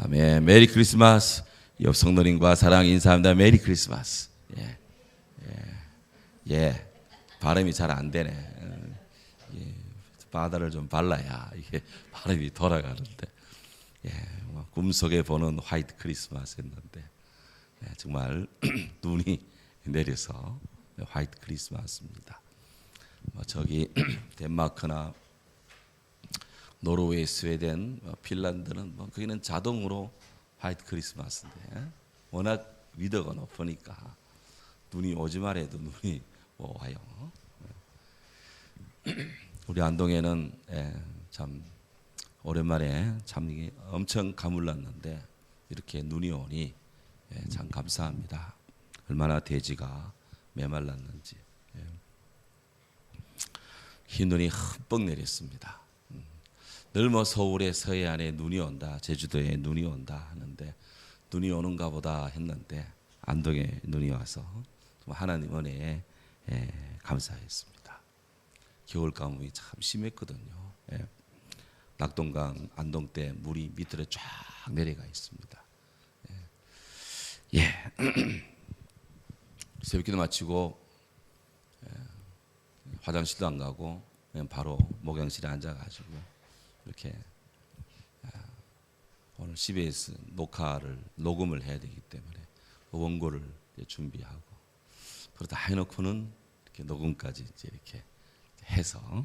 아멘. 메리 크리스마스. 옆 성도님과 사랑 인사합니다. 메리 크리스마스. 예. 발음이 잘 안 되네. 예. 바다를 좀 발라야 이게 발음이 돌아가는데. 꿈속에 보는 화이트 크리스마스였는데 정말 눈이 내려서 화이트 크리스마스입니다. 저기 덴마크나 노르웨이, 스웨덴, 핀란드는 거기는 자동으로 화이트 크리스마스인데 워낙 위도가 높으니까 눈이 오지만 해도 눈이 와요. 우리 안동에는 참 오랜만에 참 이게 엄청 가물렀는데 이렇게 눈이 오니 참 감사합니다. 얼마나 대지가 메말랐는지 흰 눈이 흠뻑 내렸습니다. 늘 서울에 서해안에 눈이 온다, 제주도에 눈이 온다 하는데 눈이 오는가 보다 했는데 안동에 눈이 와서 하나님 은혜에 감사했습니다. 겨울 가뭄이 참 심했거든요. 낙동강 안동 때 물이 밑으로 쫙 내려가 있습니다. 새벽기도 마치고 화장실도 안 가고 그냥 바로 목욕실에 앉아가지고 이렇게 오늘 CBS 녹음을 해야 되기 때문에 그 원고를 준비하고 그러다 해놓고는 이렇게 녹음까지 이제 이렇게 해서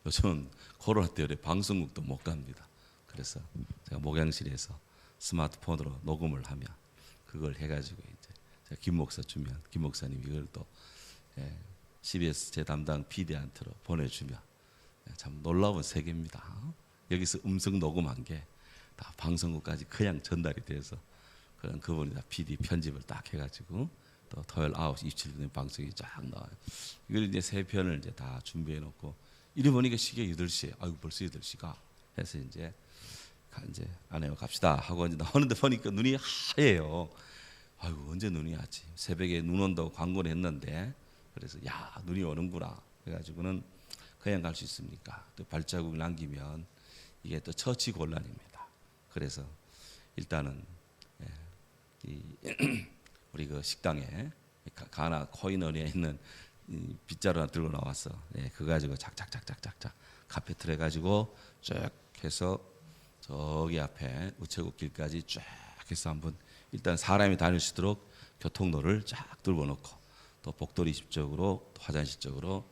요즘은 코로나 때문에 방송국도 못 갑니다. 그래서 제가 목양실에서 스마트폰으로 녹음을 하면 그걸 해가지고 이제 제가 김 목사 주면 김 목사님 이걸 또 CBS 제 담당 PD한테로 보내주면 참 놀라운 세계입니다. 여기서 음성 녹음한 게 다 방송국까지 그냥 전달이 돼서 그런 그분이 다 PD 편집을 딱 해가지고 또 토요일 9시 27분에 방송이 쫙 나와요. 이걸 이제 세 편을 이제 다 준비해 놓고 이래 보니까 시계 8시에 아이고 벌써 8시가 해서 이제 아내와 갑시다 하고 이제 나오는데 보니까 눈이 하얘요. 아이고 언제 눈이 왔지? 새벽에 눈 온다고 광고를 했는데 그래서 야 눈이 오는구나 해가지고는 그냥 갈 수 있습니까? 또 발자국 남기면 이게 또 처치 곤란입니다. 그래서 일단은 우리 그 식당에 가나 코인원에 있는 빗자루 하나 들고 나왔어. 그거 가지고 작작작작작작 카페트를 해가지고 쭉 해서 저기 앞에 우체국 길까지 쫙 해서 한번 일단 사람이 다닐 수 있도록 교통로를 쫙 뚫어 놓고 또 복도리 집 쪽으로 또 화장실 쪽으로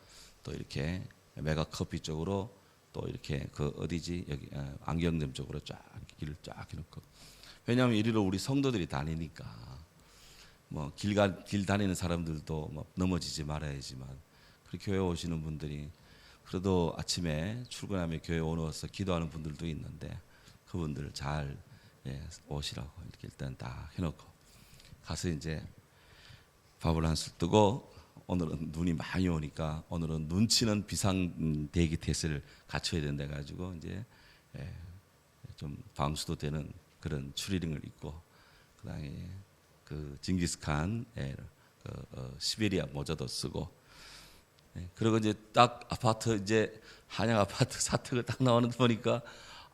또 이렇게 메가 커피 쪽으로 또 이렇게 그 어디지 여기 안경점 쪽으로 쫙 길을 쫙 해놓고 왜냐하면 이리로 우리 성도들이 다니니까 뭐 길 다니는 사람들도 뭐 넘어지지 말아야지만 그리고 교회 오시는 분들이 그래도 아침에 출근하며 교회 오셔서 기도하는 분들도 있는데 그분들 잘 오시라고 이렇게 일단 딱 해놓고 가서 이제 밥을 한술 뜨고 오늘은 눈이 많이 오니까 오늘은 눈치는 비상 대기 태세를 갖춰야 된다 가지고 이제 좀 방수도 되는 그런 추리닝을 입고 그다음에 그 징기스칸 시베리아 모자도 쓰고 그리고 이제 딱 아파트 이제 한양 아파트 사택을 딱 나오는데 보니까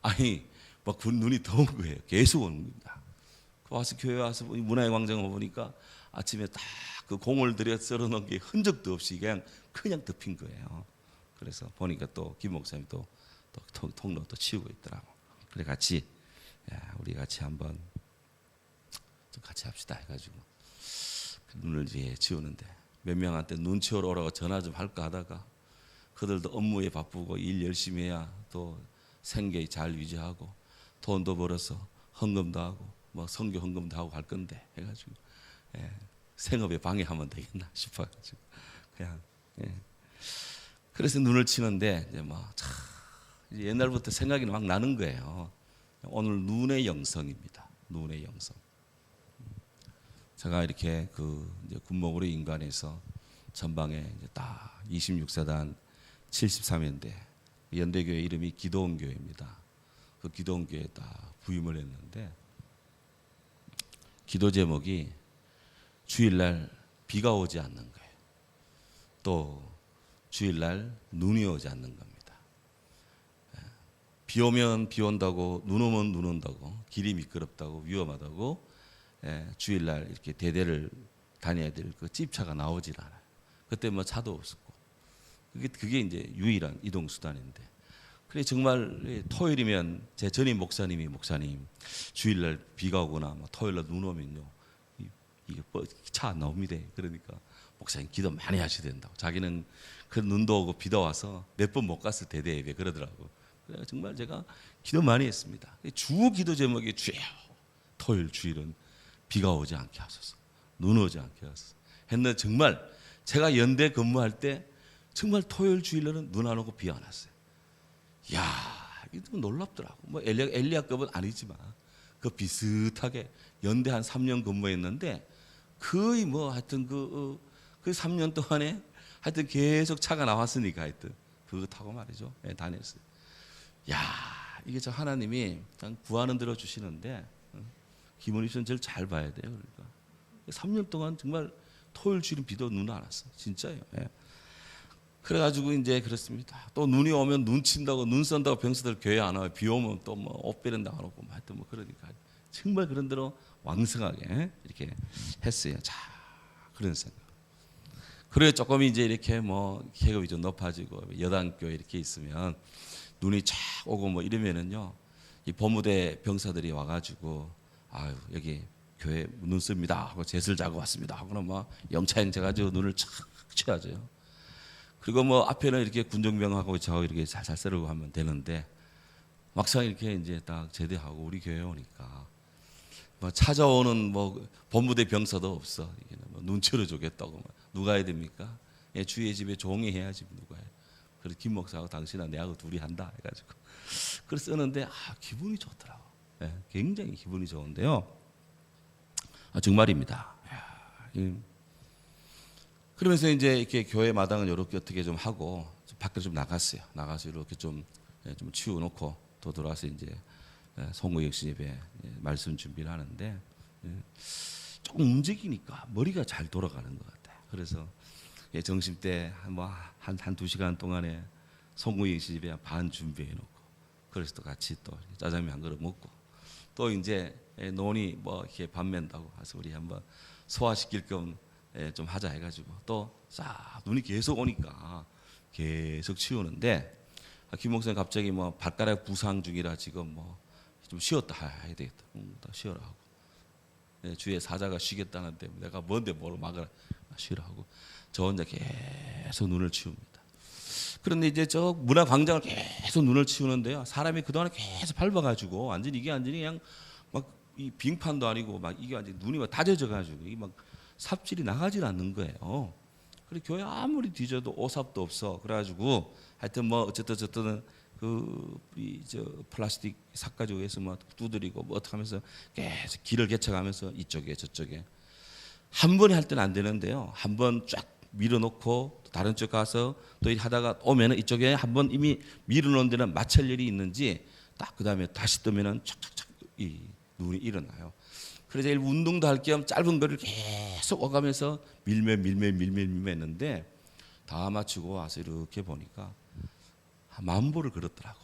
아니 막 눈이 더운 거예요. 계속 오는 겁니다. 와서 교회 와서 문화의 광장을 보니까 아침에 딱 그 공을 들여 썰어 놓은 게 흔적도 없이 그냥 덮인 거예요. 그래서 보니까 또 김 목사님 또 통로 또 치우고 있더라고. 그래 우리 같이 한번 좀 같이 합시다 해가지고 눈을 이제 치우는데 몇 명한테 눈 치우러 오라고 전화 좀 할까 하다가 그들도 업무에 바쁘고 일 열심히 해야 또 생계 잘 유지하고 돈도 벌어서 헌금도 하고 뭐 선교 헌금도 하고 할 건데 해가지고 생업에 방해하면 되겠나 싶어가지고 그냥 그래서 눈을 치는데 이제 옛날부터 생각이 막 나는 거예요. 오늘 눈의 영성입니다. 눈의 영성. 제가 이렇게 이제 군목으로 인간에서 전방에 이제 딱 26사단 73연대 연대교회 이름이 기도원 교회입니다. 그 기도원 교회에 딱 부임을 했는데 기도 제목이 주일날 비가 오지 않는 거예요. 또 주일날 눈이 오지 않는 겁니다. 비 오면 비 온다고, 눈 오면 눈 온다고, 길이 미끄럽다고, 위험하다고, 주일날 이렇게 대대를 다녀야 될 그 집차가 나오질 않아요. 그때 뭐 차도 없었고, 그게 이제 유일한 이동 수단인데. 그래 정말 토요일이면 제 전임 목사님 주일날 비가 오거나 뭐 토요일날 눈 오면요, 이게 차 안 나옵니다. 그러니까 목사님 기도 많이 하셔야 된다고. 자기는 그 눈도 오고 비도 와서 몇 번 못 갔을 대대 예배 그러더라고. 그래 정말 제가 기도 많이 했습니다. 주 기도 제목이 주여 토요일 주일은 비가 오지 않게 하소서, 눈 오지 않게 하소서 했는데, 정말 제가 연대 근무할 때 정말 토요일 주일날은 눈 안 오고 비 안 왔어요. 야, 이거 좀 놀랍더라고. 뭐 엘리야급은 아니지만 그 비슷하게 연대 한 3년 근무했는데, 거의 뭐 하여튼 그 3년 동안에 하여튼 계속 차가 나왔으니까 하여튼 그거 타고 말이죠. 다녔어요. 야, 이게 저 하나님이 그냥 구하는 대로 주시는데, 김원희 씨는 제일 잘 봐야 돼요. 그러니까 3년 동안 정말 토요일 주일은 비도 눈 안 왔어. 진짜예요. 그래가지고 이제 그렇습니다. 또 눈이 오면 눈 친다고, 눈 쏜다고 병사들 교회 안 와요. 비 오면 또 뭐 옷베른 당하고 뭐 하여튼 뭐 그러니까 정말 그런 대로 왕성하게 이렇게 했어요. 자, 그런 생각. 그래 조금 이제 이렇게 뭐 계급이 좀 높아지고 여당교회 이렇게 있으면 눈이 쫙 오고 뭐 이러면은요, 이 법무대 병사들이 와가지고 아유 여기 교회 눈 씁니다 하고 젯을 자고 왔습니다 하고는 막 영차행차 가지고 눈을 착 쳐야죠. 그리고 뭐 앞에는 이렇게 군정병하고 저 이렇게 살살 썰고 하면 되는데, 막상 이렇게 이제 딱 제대하고 우리 교회 오니까 뭐 찾아오는 뭐 법무대 병사도 없어. 이게 뭐 눈치를 주겠다고 뭐 누가 해야 됩니까? 주의 집에 종이 해야지 누가 해. 그래서 김 목사하고 당신하고 내하고 둘이 한다 해가지고 그래서 쓰는데 기분이 좋더라고. 굉장히 기분이 좋은데요. 정말입니다. 그러면서 이제 이렇게 교회 마당은 이렇게 어떻게 좀 하고 밖으로 좀 나갔어요. 나가서 이렇게 좀 치워놓고 또 돌아와서 이제 송구역 예배 말씀 준비를 하는데, 조금 움직이니까 머리가 잘 돌아가는 것 같아요. 그래서 점심 때 한두 시간 동안에 송구역 예배 반 준비해 놓고, 그래서 또 같이 또 짜장면 한 그릇 먹고, 또 이제 논이 뭐 이렇게 밥 맨다고 해서 우리 한번 소화시킬 겸 좀 하자 해가지고 또 싹 눈이 계속 오니까 계속 치우는데, 김 목사님 갑자기 뭐 발가락 부상 중이라 지금 뭐 좀 쉬었다 해야 되겠다. 더 쉬어라 하고, 주위에 사자가 쉬겠다는데 내가 뭔데 뭘 막으라, 쉬라 하고 저 혼자 계속 눈을 치웁니다. 그런데 이제 저 문화광장을 계속 눈을 치우는데요, 사람이 그동안에 계속 밟아가지고 완전히 그냥 막 이 빙판도 아니고 막 이게 완전 눈이 막 다져져가지고 이게 막 삽질이 나가질 않는 거예요. 그래 교회 아무리 뒤져도 오삽도 없어. 그래가지고 하여튼 뭐 어쨌든 저 플라스틱 삭 가지고 해서 뭐 두드리고 뭐 어떻게 하면서 계속 길을 개척하면서 이쪽에 저쪽에 한 번에 할 때는 안 되는데요. 한 번 쫙 밀어놓고 다른 쪽 가서 또 하다가 오면은 이쪽에 한 번 이미 밀어놓은 데는 마찰 일이 있는지 딱 그 다음에 다시 뜨면은 착착착 이 눈이 일어나요. 그래서 운동도 할 겸 짧은 거리를 계속 오가면서 밀면 했는데, 다 마치고 와서 이렇게 보니까 만보를 걸었더라고.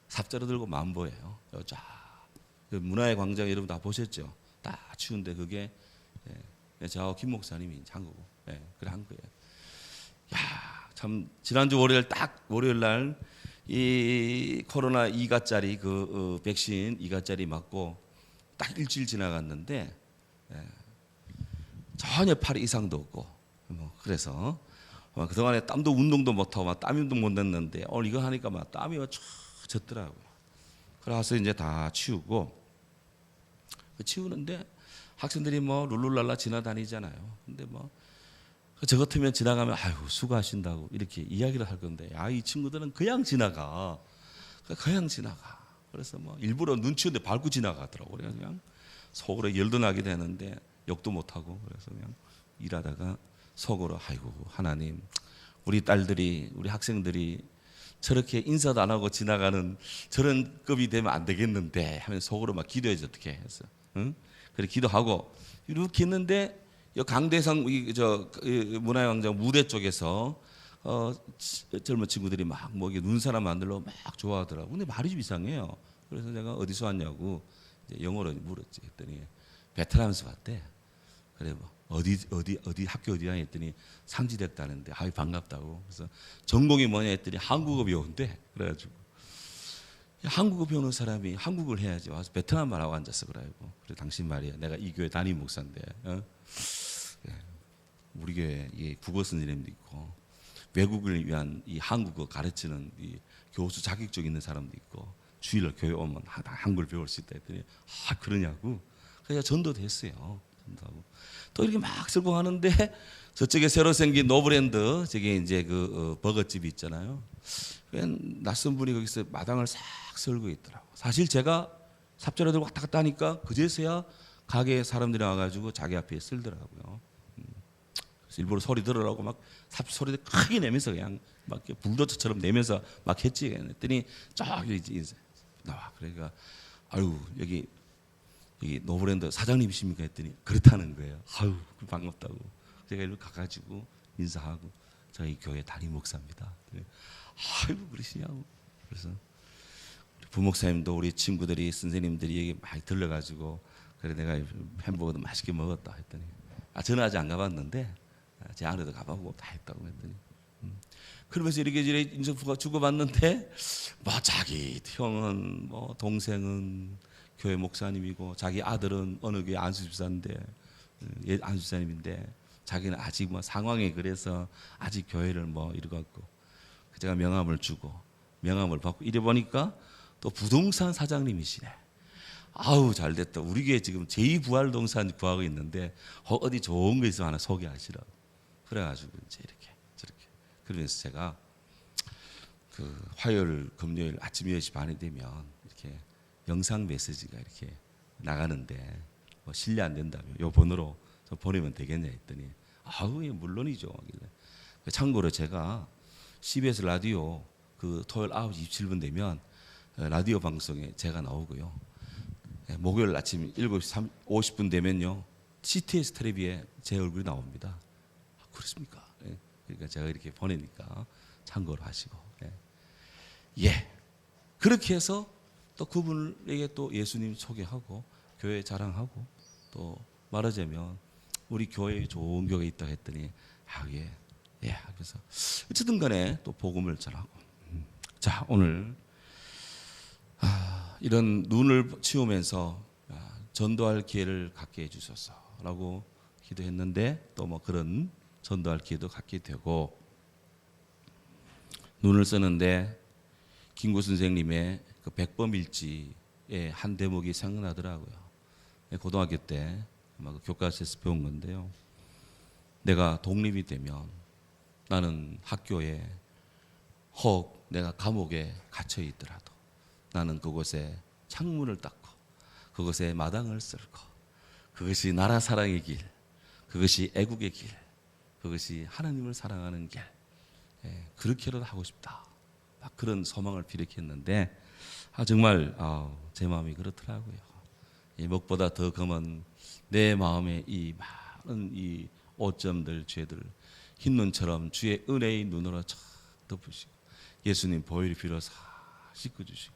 삽자루 들고 만보예요. 그 문화의 광장 여러분 다 보셨죠? 딱 추운데 그게 저하고 김 목사님이 한 거고, 그래 한 거예요. 야, 참 지난주 월요일 날 이 코로나 2가짜리 백신 2가짜리 맞고 딱 일주일 지나갔는데 전혀 팔 이상도 없고 뭐 그래서 그동안에 땀도 운동도 못하고 막 땀 운동 못 했는데 오늘 이거 하니까 막 땀이 쫙 젖더라고요. 그래서 이제 다 치우고, 치우는데 학생들이 뭐 룰루랄라 지나다니잖아요. 근데 뭐 저 같으면 지나가면 아이고 수고하신다고 이렇게 이야기를 할 건데, 이 친구들은 그냥 지나가. 그래서 뭐 일부러 눈 치우는데 밟고 지나가더라고. 그냥 속으로 열도 나게 되는데 욕도 못 하고, 그래서 그냥 일하다가 속으로 아이고 하나님, 우리 딸들이 우리 학생들이 저렇게 인사도 안 하고 지나가는 저런 급이 되면 안 되겠는데 하면서 속으로 막 기도해서 어떻게 했어. 응? 그래 기도하고 이렇게 했는데 강대상 문화의 광장 무대 쪽에서 젊은 친구들이 막 뭐 눈사람 만들려고 막 좋아하더라고. 근데 말이 좀 이상해요. 그래서 내가 어디서 왔냐고 이제 영어로 물었지. 했더니 베트남에서 왔대. 그래 뭐 어디 학교 어디야 했더니 상지됐다는데 아유 반갑다고. 그래서 전공이 뭐냐 했더니 한국어 배운대. 그래가지고 한국어 배우는 사람이 한국어를 해야지 와서 베트남 말하고 앉았어. 그래고 그래 당신 말이야. 내가 이 교회 담임 목사인데 우리 교회 이 국어 선생님도 있고 외국을 위한 이 한국어 가르치는 이 교수 자격증 있는 사람도 있고 주일날 교회 오면 한국을 배울 수 있다 했더니 그러냐고. 그래서 전도됐어요. 전도하고 또 이렇게 막 설교 하는데 저쪽에 새로 생긴 노브랜드 저게 이제 그 버거집이 있잖아요. 낯선 분이 거기서 마당을 싹 설고 있더라고. 사실 제가 삽자루 들고 왔다 갔다 하니까 그제서야 가게에 사람들이 와가지고 자기 앞에 쓸더라고요. 그래서 일부러 소리 들으라고 막 소리 크게 내면서 그냥 막 불도저처럼 내면서 막 했지. 그랬더니 쫙 이제 나와. 그러니까 아유 여기 노브랜드 사장님이십니까 했더니 그렇다는 거예요. 아유 반갑다고. 제가 일로 가가지고 인사하고 저희 교회 담임 목사입니다. 아유 그러시냐고. 그래서 부목사님도 우리 친구들이 선생님들이 얘기 많이 들려가지고 그래 내가 햄버거도 맛있게 먹었다 했더니 저는 아직 안 가봤는데 제 아내도 가보고 다 했다고 했더니 그러면서 이렇게 인정부가 주고받는데 뭐 자기 형은 뭐 동생은 교회 목사님이고 자기 아들은 어느 교회 안수집사인데 안수집사님인데 자기는 아직 뭐 상황이 그래서 아직 교회를 뭐 이러갖고 제가 명함을 주고 명함을 받고 이래 보니까 또 부동산 사장님이시네. 아우 잘됐다. 우리 교회 지금 제2부활동산 구하고 있는데 어디 좋은 거 있으면 하나 소개하시라고. 그래가지고 이제 이렇게 저렇게 그러면서 제가 그 화요일 금요일 아침 10시 반이 되면 이렇게 영상 메시지가 이렇게 나가는데 뭐 실례 안 된다면 요 번호로 좀 보내면 되겠냐 했더니 아우 예, 물론이죠. 참고로 제가 CBS 라디오 그 토요일 9시 27분 되면 라디오 방송에 제가 나오고요. 목요일 아침 7시 50분 되면요. CTS 텔레비에 제 얼굴이 나옵니다. 그렇습니까? 그러니까 제가 이렇게 보내니까 참고로 하시고. 예. 그렇게 해서 또 그분에게 또 예수님 소개하고 교회 자랑하고 또 말하자면 우리 교회에 좋은 교회 있다 했더니 예. 그래서 어쨌든 간에 또 복음을 전하고. 자, 오늘 이런 눈을 치우면서 전도할 기회를 갖게 해주소서라고 기도했는데 또 뭐 그런 전도할 기회도 갖게 되고 눈을 쓰는데 김구 선생님의 그 백범일지의 한 대목이 생각나더라고요. 고등학교 때 막 교과서에서 배운 건데요. 내가 독립이 되면 나는 학교에 혹 내가 감옥에 갇혀 있더라도 나는 그곳에 창문을 닫고 그것에 마당을 쓸고 그것이 나라 사랑의 길, 그것이 애국의 길, 그것이 하나님을 사랑하는 길, 그렇게라도 하고 싶다. 막 그런 소망을 비력했는데 정말 제 마음이 그렇더라고요. 무엇보다 더 검은 내 마음의 이 많은 이 오점들, 죄들 흰 눈처럼 주의 은혜의 눈으로 쫙 덮으시고 예수님 보혈이 비로소 씻어주시고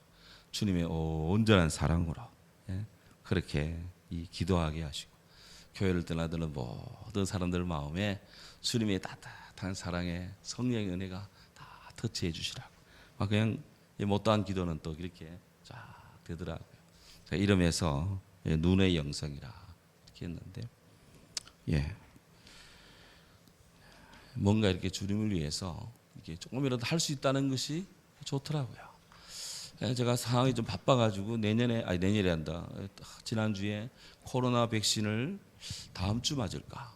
주님의 온전한 사랑으로 그렇게 기도하게 하시고 교회를 떠나드는 모든 사람들 마음에 주님의 따뜻한 사랑의 성령의 은혜가 다 터치해 주시라고. 그냥 못다한 기도는 또 이렇게 쫙 되더라고요. 자, 이러면서 눈의 영성이라 이렇게 했는데 뭔가 이렇게 주님을 위해서 이렇게 조금이라도 할 수 있다는 것이 좋더라고요. 제가 상황이 좀 바빠가지고 내년에 한다. 지난주에 코로나 백신을 다음 주 맞을까?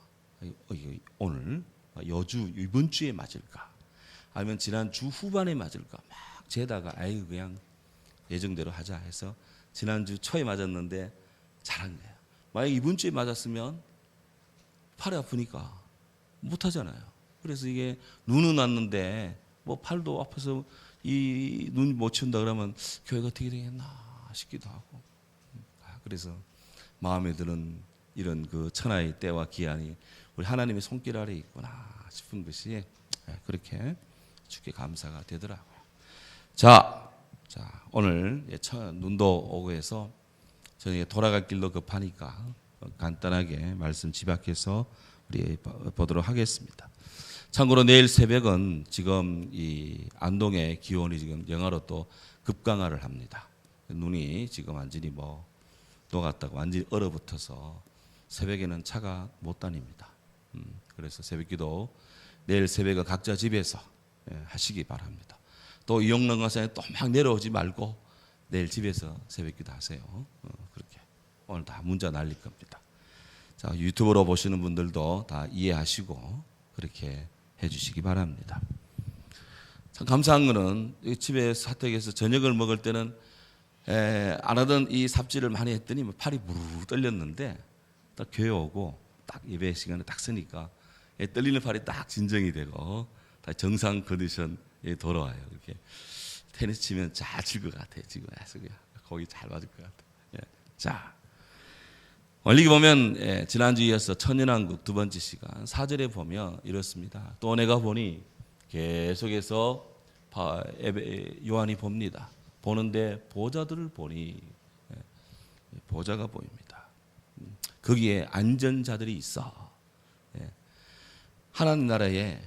오늘 여주 이번 주에 맞을까? 아니면 지난주 후반에 맞을까? 막 재다가 그냥 예정대로 하자 해서 지난주 초에 맞았는데 잘한 거예요. 만약 이번 주에 맞았으면 팔이 아프니까 못 하잖아요. 그래서 이게 눈은 왔는데 뭐 팔도 아파서 이 눈 못 치운다 그러면 교회가 어떻게 되겠나 싶기도 하고. 그래서 마음에 드는 이런 그 천하의 때와 기한이 우리 하나님의 손길 아래 있구나 싶은 것이 그렇게 주께 감사가 되더라고요. 자, 오늘 눈도 오고 해서 저녁에 돌아갈 길도 급하니까 간단하게 말씀 집약해서 우리 보도록 하겠습니다. 참고로 내일 새벽은 지금 이 안동의 기온이 지금 영하로 또 급강하를 합니다. 눈이 지금 완전히 녹았다고 완전히 얼어붙어서 새벽에는 차가 못 다닙니다. 그래서 새벽기도 내일 새벽은 각자 집에서 하시기 바랍니다. 또 이영랑가산에 또 막 내려오지 말고 내일 집에서 새벽기도 하세요. 그렇게 오늘 다 문자 날릴 겁니다. 자, 유튜브로 보시는 분들도 다 이해하시고 그렇게 해주시기 바랍니다. 참 감사한 거는 집에 사택에서 저녁을 먹을 때는 안 하던 이 삽질을 많이 했더니 팔이 무르르 떨렸는데 딱 교회 오고 딱 예배 시간에 딱 서니까 떨리는 팔이 딱 진정이 되고 다 정상 컨디션에 돌아와요. 이렇게 테니스 치면 잘 칠 것 같아요. 지금 거기 잘 맞을 것 같아요. 자, 원리기 보면 지난주 이어서 천연왕국 두 번째 시간 4절에 보면 이렇습니다. 또 내가 보니 계속해서 요한이 봅니다. 보는데 보좌들을 보니 보좌가 보입니다. 거기에 앉은 자들이 있어. 하나님 나라에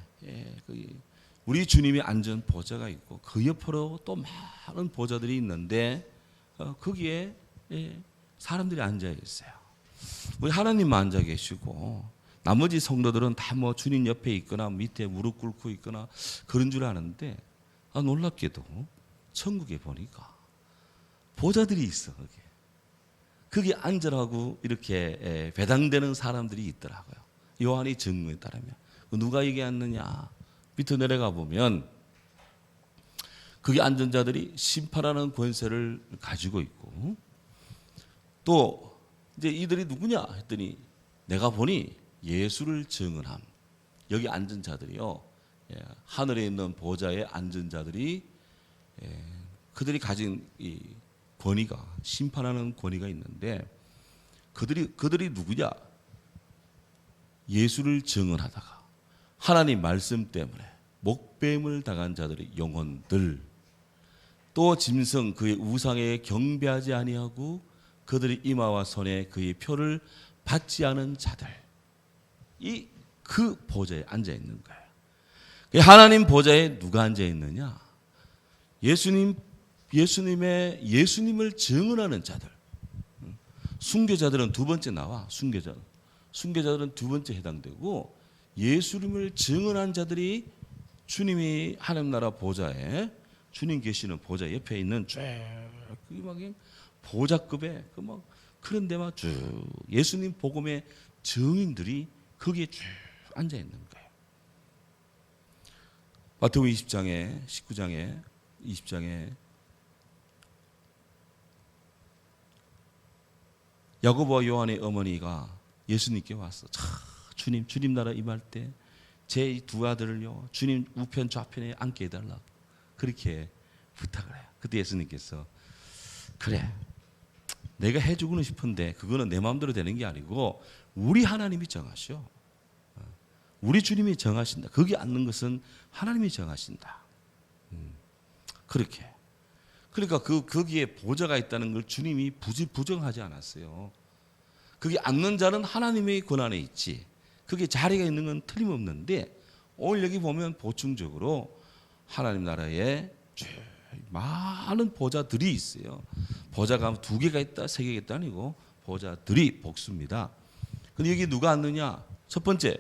우리 주님이 앉은 보좌가 있고 그 옆으로 또 많은 보좌들이 있는데 거기에 사람들이 앉아 있어요. 우리 하나님만 앉아 계시고 나머지 성도들은 다 주님 옆에 있거나 밑에 무릎 꿇고 있거나 그런 줄 아는데 놀랍게도 천국에 보니까 보좌들이 있어. 거기 앉으라고 이렇게 배당되는 사람들이 있더라고요. 요한이 증거에 따르면 누가 얘기했느냐 밑에 내려가 보면 거기 앉은 자들이 심판하는 권세를 가지고 있고 또 이제 이들이 누구냐 했더니 내가 보니 예수를 증언함. 여기 앉은 자들이요 하늘에 있는 보좌에 앉은 자들이 그들이 가진 이 권위가 심판하는 권위가 있는데 그들이 누구냐? 예수를 증언하다가 하나님 말씀 때문에 목뱀을 당한 자들의 영혼들 또 짐승 그의 우상에 경배하지 아니하고 그들의 이마와 손에 그의 표를 받지 않은 자들 그 보좌에 앉아 있는 거예요. 하나님 보좌에 누가 앉아 있느냐? 예수님을 증언하는 자들. 순교자들은 두 번째 나와. 순교자들은 두 번째 해당되고 예수님을 증언한 자들이 주님이 하나님 나라 보좌에 주님 계시는 보좌 옆에 있는 쭉 보좌급의 그런 데만 쭉 예수님 복음의 증인들이 거기에 쭉 앉아 있는 거예요. 마태복음 20장에 19장에 20장에 야고보와 요한의 어머니가 예수님께 왔어. 주님 나라 임할 때 제 두 아들을요 주님 우편 좌편에 앉게 해달라 그렇게 부탁을 해요. 그때 예수님께서 그래 내가 해주고는 싶은데 그거는 내 마음대로 되는 게 아니고 우리 하나님이 정하셔. 우리 주님이 정하신다. 거기 앉는 것은 하나님이 정하신다. 그렇게. 그러니까 거기에 보좌가 있다는 걸 주님이 부정하지 않았어요. 거기 앉는 자는 하나님의 권한에 있지. 거기에 자리가 있는 건 틀림없는데 오늘 여기 보면 보충적으로 하나님 나라에 많은 보좌들이 있어요. 보좌가 2개가 있다, 3개가 있다 아니고 보좌들이 복수입니다. 근데 여기 누가 앉느냐? 첫 번째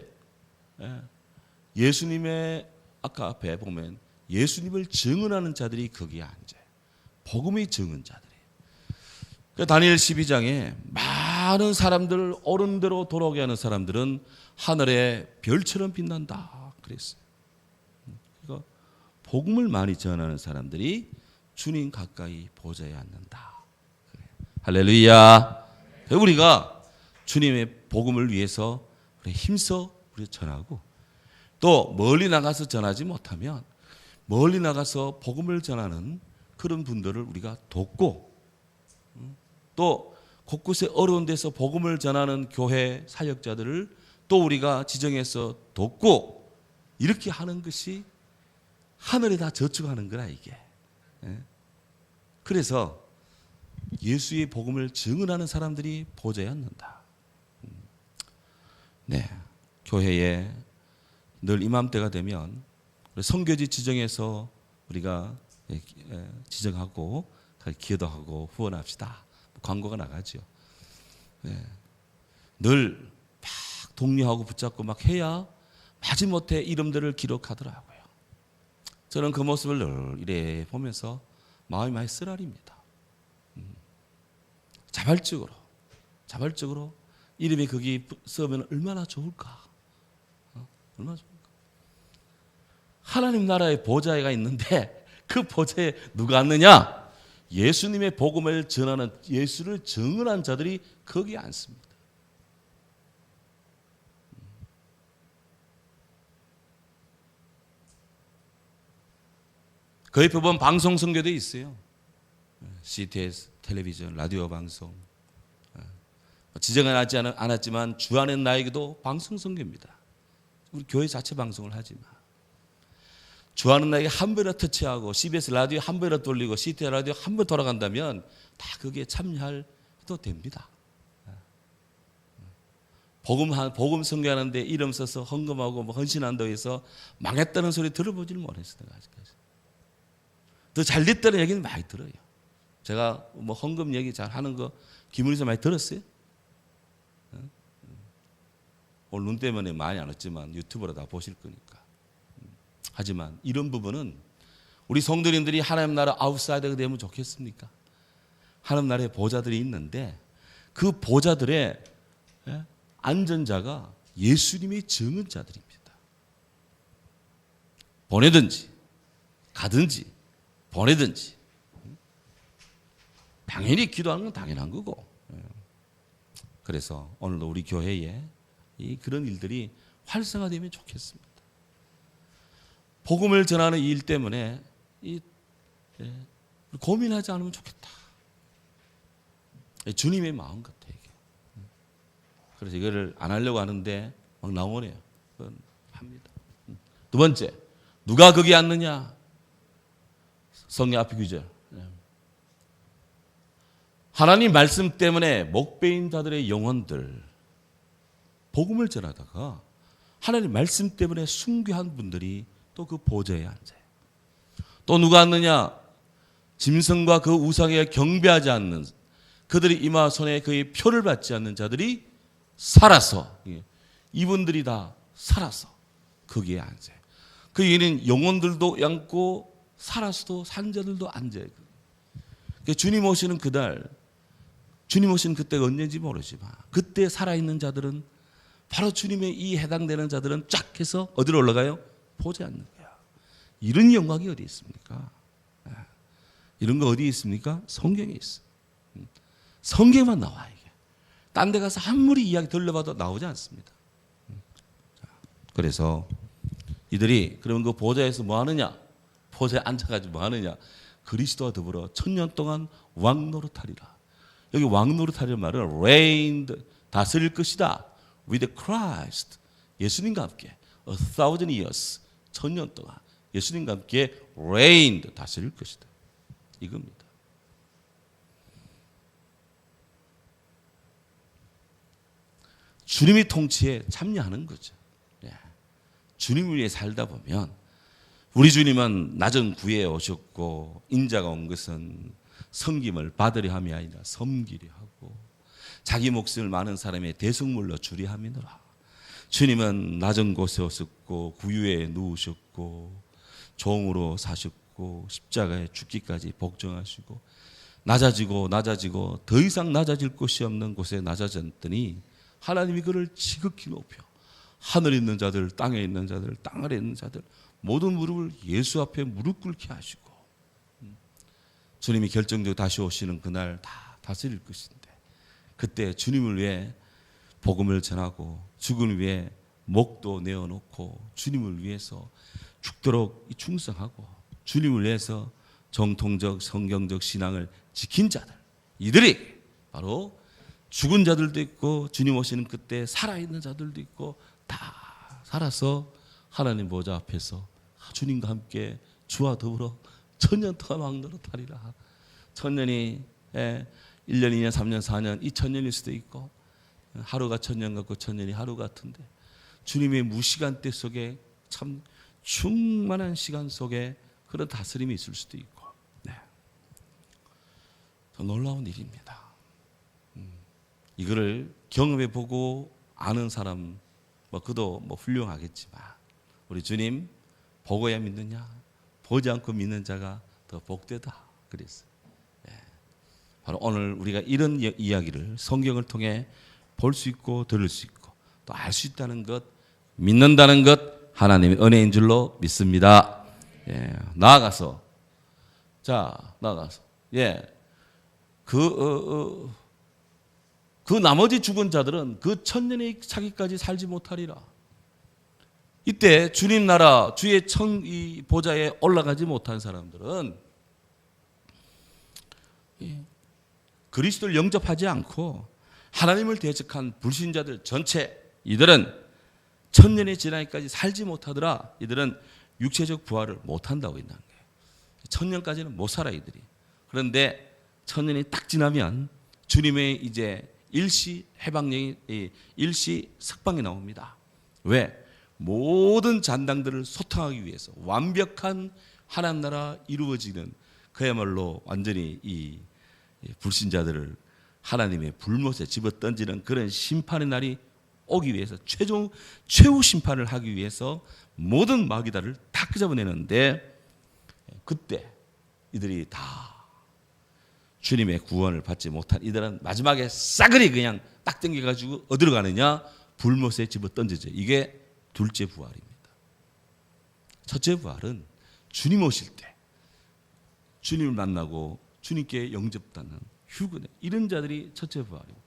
예수님의 아까 앞에 보면 예수님을 증언하는 자들이 거기에 앉아요. 복음의 증언자들이. 다니엘 12장에 많은 사람들 옳은 대로 돌아오게 하는 사람들은 하늘의 별처럼 빛난다 그랬어요. 그러니까 복음을 많이 전하는 사람들이 주님 가까이 보좌에 앉는다. 그래. 할렐루야. 우리가 주님의 복음을 위해서 힘써 우리 전하고 또 멀리 나가서 전하지 못하면 멀리 나가서 복음을 전하는 그런 분들을 우리가 돕고 또 곳곳에 어려운 데서 복음을 전하는 교회 사역자들을 또 우리가 지정해서 돕고 이렇게 하는 것이 하늘에 다 저축하는 거라 이게. 그래서 예수의 복음을 증언하는 사람들이 보좌에 앉는다. 네, 교회에 늘 이맘때가 되면 선교지 지정해서 우리가 지정하고 기도하고 후원합시다. 광고가 나가죠. 늘 막 독려하고 붙잡고 막 해야 마지못해 이름들을 기록하더라고요. 저는 그 모습을 늘 이래 보면서 마음이 많이 쓰라립니다. 자발적으로 이름이 거기 쓰면 얼마나 좋을까? 얼마나 좋을까? 하나님 나라의 보좌가 있는데 그 보좌에 누가 앉느냐? 예수님의 복음을 전하는, 예수를 증언한 자들이 거기에 앉습니다. 그 옆에 보면 방송 선교도 있어요. CTS, 텔레비전, 라디오 방송. 지정은 하지 않았지만 주안의 나에게도 방송 선교입니다. 우리 교회 자체 방송을 하지만 주안의 나에게 한 번이라 터치하고 CBS 라디오 한 번이라 돌리고 CTS 라디오 한 번 돌아간다면 다 거기에 참여해도 됩니다. 복음 선교하는데 이름 써서 헌금하고 뭐 헌신한다고 해서 망했다는 소리 들어보지는 못했어요. 아직까지. 더 잘 됐다는 얘기는 많이 들어요. 제가 뭐 헌금 얘기 잘 하는 거 기문에서 많이 들었어요. 오늘 눈 때문에 많이 안 왔지만 유튜브로 다 보실 거니까. 하지만 이런 부분은 우리 성도님들이 하나님 나라 아웃사이더가 되면 좋겠습니까? 하나님 나라의 보좌들이 있는데 그 보좌들의 안전자가 예수님의 증언자들입니다. 보내든지 가든지 보내든지 당연히 기도하는 건 당연한 거고. 그래서 오늘도 우리 교회에 그런 일들이 활성화되면 좋겠습니다. 복음을 전하는 이 일 때문에 고민하지 않으면 좋겠다. 주님의 마음 같아요. 이게. 그래서 이거를 안 하려고 하는데 막 나오네요. 그건 합니다. 두 번째, 누가 거기 앉느냐? 성경 앞에 구절. 하나님 말씀 때문에 목배인 자들의 영혼들, 복음을 전하다가 하나님 말씀 때문에 순교한 분들이 또 그 보좌에 앉아요. 또 누가 앉느냐? 짐승과 그 우상에 경배하지 않는, 그들이 이마 손에 그의 표를 받지 않는 자들이 살아서, 이분들이 다 살아서 거기에 앉아요. 그 얘기는 영혼들도 앉고 살아서도 산 자들도 앉아요. 주님 오시는 그날, 주님 오시는 그때가 언제인지 모르지만 그때 살아있는 자들은 바로 주님의 이 해당되는 자들은 쫙 해서 어디로 올라가요? 보좌에 앉는 거야. 이런 영광이 어디 있습니까? 이런 거 어디 있습니까? 성경에 있어. 성경만 나와 이게. 딴 데 가서 아무리 이야기 들려봐도 나오지 않습니다. 그래서 이들이 그러면 그 보좌에서 뭐 하느냐? 보좌에 앉아가지고 뭐 하느냐? 그리스도와 더불어 1000년 동안 왕 노릇하리라. 여기 왕 노릇하리는 말은 reigned, 다스릴 것이다. with Christ, 예수님과 함께 1000 years, 1000년 동안 예수님과 함께 reigned, 다스릴 것이다. 이겁니다. 주님의 통치에 참여하는 거죠. 주님을 위해 살다 보면 우리 주님은 낮은 구에 오셨고 인자가 온 것은 섬김을 받으려 함이 아니라 섬기려 하고 자기 몫을 많은 사람의 대속물로 주려 함이더라. 주님은 낮은 곳에 오셨고 구유에 누우셨고 종으로 사셨고 십자가에 죽기까지 복종하시고 낮아지고 더 이상 낮아질 곳이 없는 곳에 낮아졌더니 하나님이 그를 지극히 높여 하늘에 있는 자들, 땅에 있는 자들, 땅 아래에 있는 자들 모든 무릎을 예수 앞에 무릎 꿇게 하시고 주님이 결정적으로 다시 오시는 그날 다 다스릴 것인데 그때 주님을 위해 복음을 전하고 죽음을 위해 목도 내어놓고 주님을 위해서 죽도록 충성하고 주님을 위해서 정통적 성경적 신앙을 지킨 자들, 이들이 바로 죽은 자들도 있고 주님 오시는 그때 살아있는 자들도 있고 다 살아서 하나님 보좌 앞에서 주님과 함께 주와 더불어 천년 동안 왕노릇하리라. 천년이 1년, 2년, 3년, 4년 이 천년일 수도 있고 하루가 천년 같고 천년이 하루 같은데 주님의 무시간대 속에 참 충만한 시간 속에 그런 다스림이 있을 수도 있고 놀라운 일입니다. 이거를 경험해보고 아는 사람 그도 훌륭하겠지만 우리 주님 보고야 믿느냐 보지 않고 믿는 자가 더 복되다 그랬어요. 바로 오늘 우리가 이런 이야기를 성경을 통해 볼 수 있고 들을 수 있고 또 알 수 있다는 것 믿는다는 것 하나님의 은혜인 줄로 믿습니다. 나아가서 그 나머지 죽은 자들은 그 천년의 차기까지 살지 못하리라. 이때 주님 나라 주의 이 보좌에 올라가지 못한 사람들은 그리스도를 영접하지 않고 하나님을 대적한 불신자들 전체 이들은 천년이 지나기까지 살지 못하더라. 이들은 육체적 부활을 못한다고 있는 거예요. 천년까지는 못 살아 이들이. 그런데 천년이 딱 지나면 주님의 이제 일시 해방령이 일시 석방이 나옵니다. 왜? 모든 잔당들을 소탕하기 위해서 완벽한 하나님 나라 이루어지는 그야말로 완전히 이 불신자들을 하나님의 불못에 집어던지는 그런 심판의 날이 오기 위해서 최후 심판을 하기 위해서 모든 마귀다를 다 끄집어내는데 그때 이들이 다 주님의 구원을 받지 못한 이들은 마지막에 싸그리 그냥 딱 당겨가지고 어디로 가느냐? 불못에 집어던지죠. 이게 둘째 부활입니다. 첫째 부활은 주님 오실 때 주님을 만나고 주님께 영접받는 휴거네. 이런 자들이 첫째 부활이고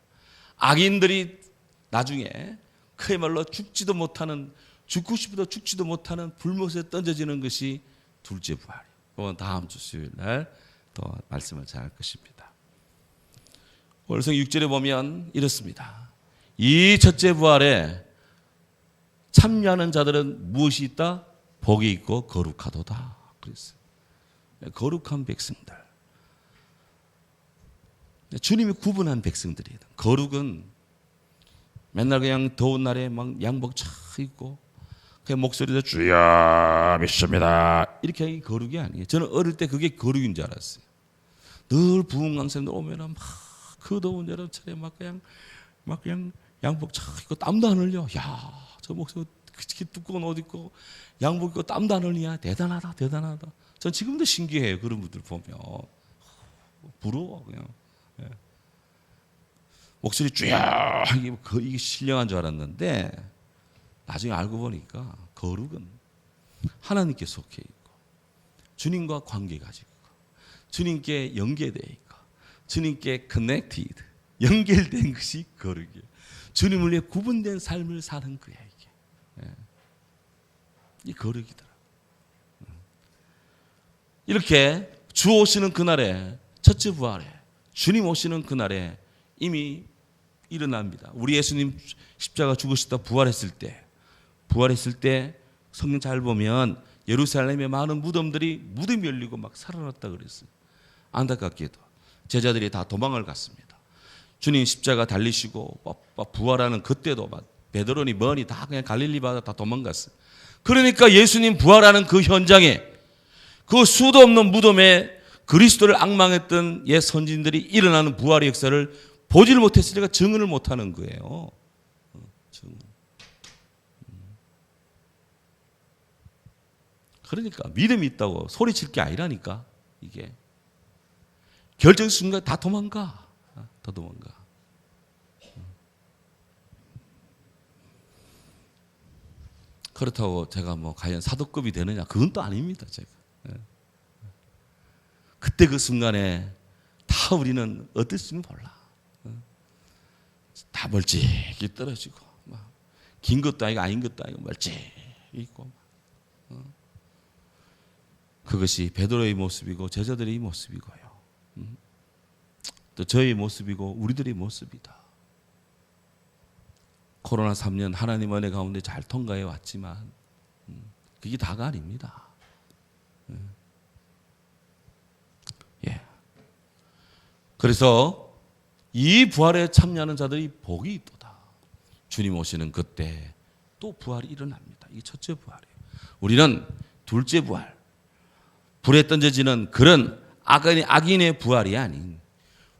악인들이 나중에 그야말로 죽지도 못하는 죽고 싶어도 죽지도 못하는 불못에 던져지는 것이 둘째 부활이에요. 그건 다음 주 수요일 날 또 말씀을 잘 할 것입니다. 월성 6절에 보면 이렇습니다. 이 첫째 부활에 참여하는 자들은 무엇이 있다? 복이 있고 거룩하도다. 그랬어요. 거룩한 백성들. 주님이 구분한 백성들이에요. 거룩은 맨날 그냥 더운 날에 막 양복 차 입고 그냥 목소리도 주여 믿습니다 이렇게 하는 게 거룩이 아니에요. 저는 어릴 때 그게 거룩인 줄 알았어요. 늘 부흥 강사들 오면 막 그 더운 여름철에 막 그냥 양복 차 입고 땀도 안 흘려. 야, 저 목소리 그렇게 두꺼운 옷 입고 양복 입고 땀도 안 흘리냐? 대단하다. 전 지금도 신기해요. 그런 분들 보면 부러워 그냥. 목소리 쫙 이게 신령한 줄 알았는데 나중에 알고 보니까 거룩은 하나님께 속해 있고 주님과 관계 가지고 주님께 연계되어 있고 주님께 커넥티드 연결된 것이 거룩이에요. 주님을 위해 구분된 삶을 사는 거야 이게. 이 거룩이더라. 이렇게 주 오시는 그날에 첫째 부활에 주님 오시는 그날에 이미 일어납니다. 우리 예수님 십자가 죽으시다 부활했을 때 성경 잘 보면 예루살렘의 많은 무덤이 열리고 막 살아났다 그랬어요. 안타깝게도 제자들이 다 도망을 갔습니다. 주님 십자가 달리시고 부활하는 그때도 베드로니 머니 다 그냥 갈릴리 바다 다 도망갔어요. 그러니까 예수님 부활하는 그 현장에 그 수도 없는 무덤에 그리스도를 앙망했던 옛 선진들이 일어나는 부활의 역사를 보지를 못했으니까 증언을 못하는 거예요. 증언. 그러니까 믿음이 있다고 소리칠 게 아니라니까 이게 결정 순간 다 도망가. 그렇다고 제가 과연 사도급이 되느냐? 그건 또 아닙니다. 제가. 그때 그 순간에 다 우리는 어떨지는 몰라. 다 멀찍이 떨어지고 긴 것도 아니고 아닌 것도 아니고 멀찍이 있고 그것이 베드로의 모습이고 제자들의 모습이고요. 또 저의 모습이고 우리들의 모습이다. 코로나 3년 하나님 은혜 가운데 잘 통과해 왔지만 그게 다가 아닙니다. 예. 그래서 이 부활에 참여하는 자들이 복이 있도다. 주님 오시는 그때 또 부활이 일어납니다. 이게 첫째 부활이에요. 우리는 둘째 부활, 불에 던져지는 그런 악인의 부활이 아닌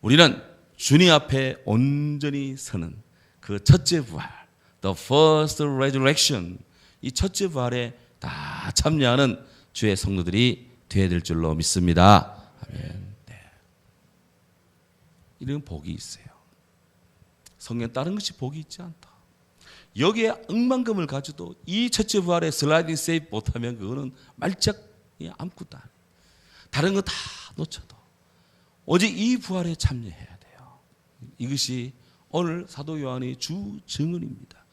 우리는 주님 앞에 온전히 서는 그 첫째 부활, the first resurrection, 이 첫째 부활에 다 참여하는 주의 성도들이 되어야 될 줄로 믿습니다. 아멘. 네. 이런 복이 있어요. 성경 다른 것이 복이 있지 않다. 여기에 억만금을 가져도 이 첫째 부활에 슬라이딩 세이프 못하면 그거는 말짝 아무것도 아니에요. 다른 거 다 놓쳐도 오직 이 부활에 참여해야 돼요. 이것이 오늘 사도 요한의 주 증언입니다.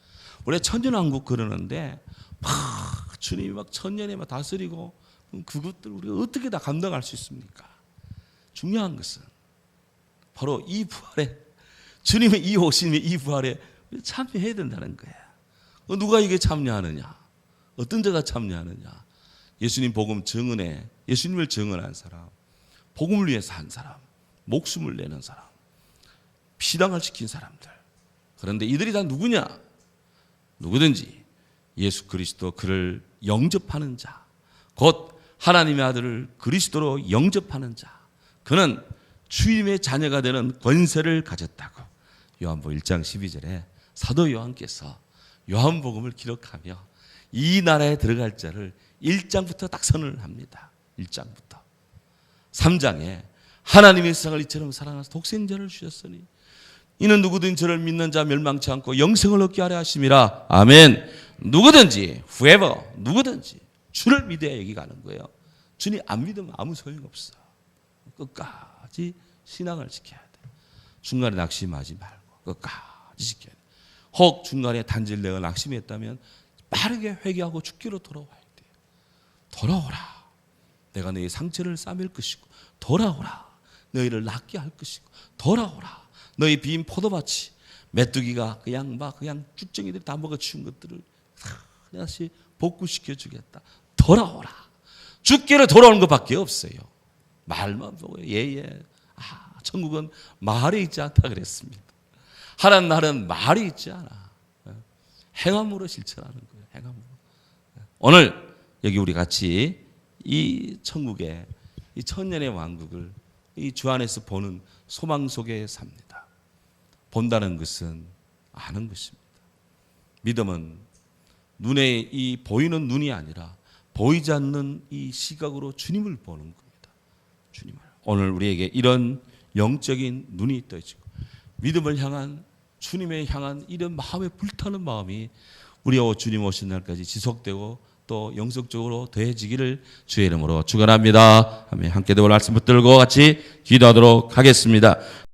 우리 천년왕국 그러는데 막 주님이 막 천년에 막 다스리고 그것들 우리가 어떻게 다 감당할 수 있습니까? 중요한 것은 바로 이 부활에 주님의 이 오심의 이 부활에 참여해야 된다는 거예요. 누가 이게 참여하느냐? 어떤 자가 참여하느냐? 예수님 복음 증언에 예수님을 증언한 사람, 복음을 위해서 한 사람, 목숨을 내는 사람, 피당을 시킨 사람들. 그런데 이들이 다 누구냐? 누구든지 예수 그리스도 그를 영접하는 자, 곧 하나님의 아들을 그리스도로 영접하는 자, 그는 주님의 자녀가 되는 권세를 가졌다고 요한복음 1장 12절에 사도 요한께서 요한복음을 기록하며 이 나라에 들어갈 자를 1장부터 딱 선언을 합니다. 1장부터 3장에 하나님의 세상을 이처럼 사랑하사 독생자를 주셨으니 이는 누구든 저를 믿는 자 멸망치 않고 영생을 얻게 하려 하심이라. 아멘. 누구든지 whoever 누구든지 주를 믿어야 여기 가는 거예요. 주님 안 믿으면 아무 소용없어. 끝까지 신앙을 지켜야 돼. 중간에 낙심하지 말고 끝까지 지켜야 돼. 혹 중간에 단절되어 낙심했다면 빠르게 회개하고 주께로 돌아와야 돼. 돌아오라. 내가 너희 상처를 싸맬 것이고 돌아오라. 너희를 낫게 할 것이고 돌아오라. 너희 빈 포도밭이 메뚜기가 그냥 쭉정이들이 다 먹어치운 것들을 다시 복구시켜 주겠다. 돌아오라. 주께로 돌아오는 것밖에 없어요. 말만 보고 예예. 천국은 말에 있지 않다 그랬습니다. 하나님 나라는 말이 있지 않아. 행함으로 실천하는 거예요. 행함으로. 오늘 여기 우리 같이 이 천국의 이 천년의 왕국을 이 주 안에서 보는 소망 속에 삽니다. 본다는 것은 아는 것입니다. 믿음은 눈에 이 보이는 눈이 아니라 보이지 않는 이 시각으로 주님을 보는 겁니다. 주님을. 오늘 우리에게 이런 영적인 눈이 떠지고 믿음을 향한 주님을 향한 이런 마음에 불타는 마음이 우리와 주님 오신 날까지 지속되고 또 영성적으로 더해지기를 주의 이름으로 축원합니다. 함께 도 말씀 붙들고 같이 기도하도록 하겠습니다.